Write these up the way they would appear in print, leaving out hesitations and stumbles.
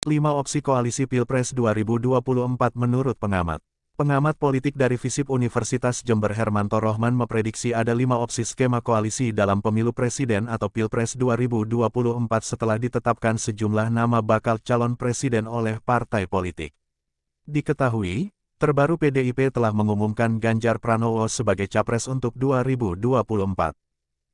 5 opsi koalisi Pilpres 2024 menurut pengamat. Pengamat politik dari FISIP Universitas Jember Hermanto Rohman memprediksi ada 5 opsi skema koalisi dalam pemilu presiden atau Pilpres 2024 setelah ditetapkan sejumlah nama bakal calon presiden oleh partai politik. Diketahui, terbaru PDIP telah mengumumkan Ganjar Pranowo sebagai capres untuk 2024.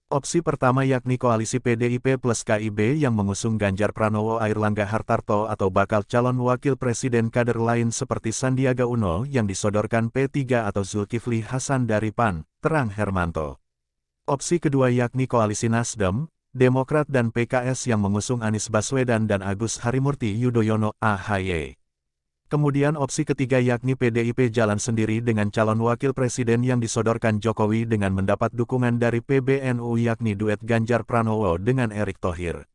Opsi pertama yakni koalisi PDIP plus KIB yang mengusung Ganjar Pranowo Airlangga Hartarto atau bakal calon wakil presiden kader lain seperti Sandiaga Uno yang disodorkan P3 atau Zulkifli Hasan dari PAN, terang Hermanto. Opsi kedua yakni koalisi Nasdem, Demokrat dan PKS yang mengusung Anies Baswedan dan Agus Harimurti Yudhoyono (AHY). Kemudian opsi ketiga yakni PDIP jalan sendiri dengan calon wakil presiden yang disodorkan Jokowi dengan mendapat dukungan dari PBNU yakni duet Ganjar Pranowo dengan Erick Thohir.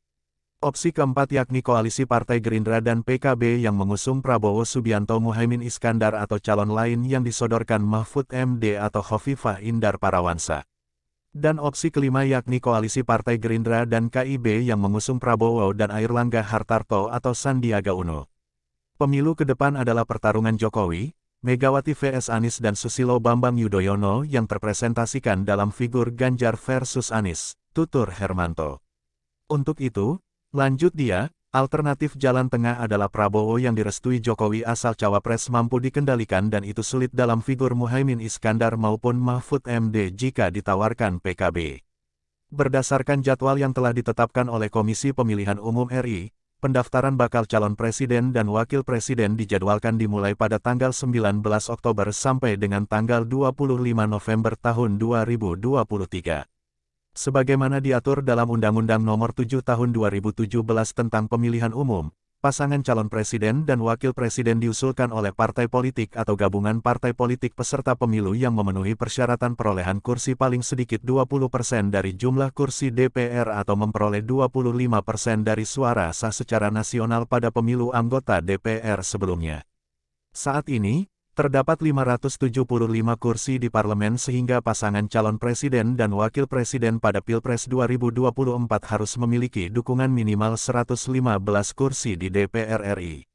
Opsi keempat yakni koalisi Partai Gerindra dan PKB yang mengusung Prabowo Subianto Muhaimin Iskandar atau calon lain yang disodorkan Mahfud MD atau Khofifah Indar Parawansa. Dan opsi kelima yakni koalisi Partai Gerindra dan KIB yang mengusung Prabowo dan Airlangga Hartarto atau Sandiaga Uno. Pemilu ke depan adalah pertarungan Jokowi, Megawati vs Anies dan Susilo Bambang Yudhoyono yang terpresentasikan dalam figur Ganjar versus Anies, tutur Hermanto. Untuk itu, lanjut dia, alternatif jalan tengah adalah Prabowo yang direstui Jokowi asal cawapres mampu dikendalikan dan itu sulit dalam figur Muhaimin Iskandar maupun Mahfud MD jika ditawarkan PKB. Berdasarkan jadwal yang telah ditetapkan oleh Komisi Pemilihan Umum RI, pendaftaran bakal calon presiden dan wakil presiden dijadwalkan dimulai pada tanggal 19 Oktober sampai dengan tanggal 25 November tahun 2023. Sebagaimana diatur dalam Undang-Undang Nomor 7 Tahun 2017 tentang Pemilihan Umum, pasangan calon presiden dan wakil presiden diusulkan oleh partai politik atau gabungan partai politik peserta pemilu yang memenuhi persyaratan perolehan kursi paling sedikit 20% dari jumlah kursi DPR atau memperoleh 25% dari suara sah secara nasional pada pemilu anggota DPR sebelumnya. Saat ini, terdapat 575 kursi di parlemen sehingga pasangan calon presiden dan wakil presiden pada Pilpres 2024 harus memiliki dukungan minimal 115 kursi di DPR RI.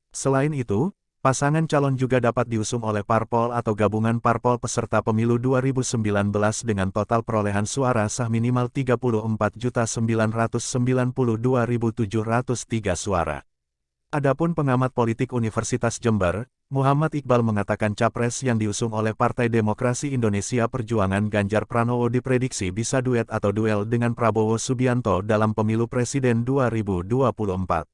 Selain itu, pasangan calon juga dapat diusung oleh parpol atau gabungan parpol peserta pemilu 2019 dengan total perolehan suara sah minimal 34.992.703 suara. Adapun pengamat politik Universitas Jember, Muhammad Iqbal mengatakan capres yang diusung oleh Partai Demokrasi Indonesia Perjuangan Ganjar Pranowo diprediksi bisa duet atau duel dengan Prabowo Subianto dalam pemilu presiden 2024.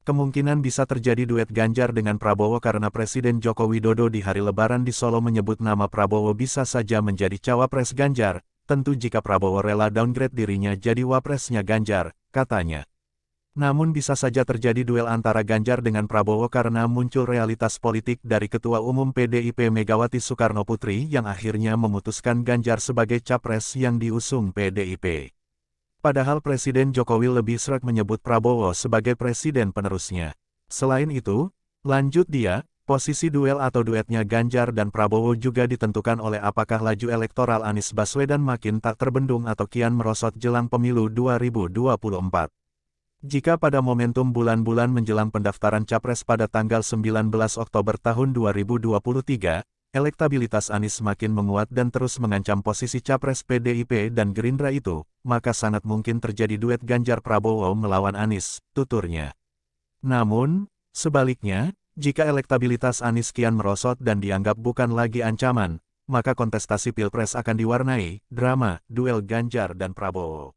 Kemungkinan bisa terjadi duet Ganjar dengan Prabowo karena Presiden Joko Widodo di hari Lebaran di Solo menyebut nama Prabowo bisa saja menjadi cawapres Ganjar, tentu jika Prabowo rela downgrade dirinya jadi wapresnya Ganjar, katanya. Namun bisa saja terjadi duel antara Ganjar dengan Prabowo karena muncul realitas politik dari Ketua Umum PDIP Megawati Soekarnoputri yang akhirnya memutuskan Ganjar sebagai capres yang diusung PDIP. Padahal Presiden Jokowi lebih sering menyebut Prabowo sebagai presiden penerusnya. Selain itu, lanjut dia, posisi duel atau duetnya Ganjar dan Prabowo juga ditentukan oleh apakah laju elektoral Anies Baswedan makin tak terbendung atau kian merosot jelang pemilu 2024. Jika pada momentum bulan-bulan menjelang pendaftaran capres pada tanggal 19 Oktober tahun 2023, elektabilitas Anies makin menguat dan terus mengancam posisi capres PDIP dan Gerindra itu, maka sangat mungkin terjadi duet Ganjar Prabowo melawan Anies, tuturnya. Namun, sebaliknya, jika elektabilitas Anies kian merosot dan dianggap bukan lagi ancaman, maka kontestasi Pilpres akan diwarnai drama duel Ganjar dan Prabowo.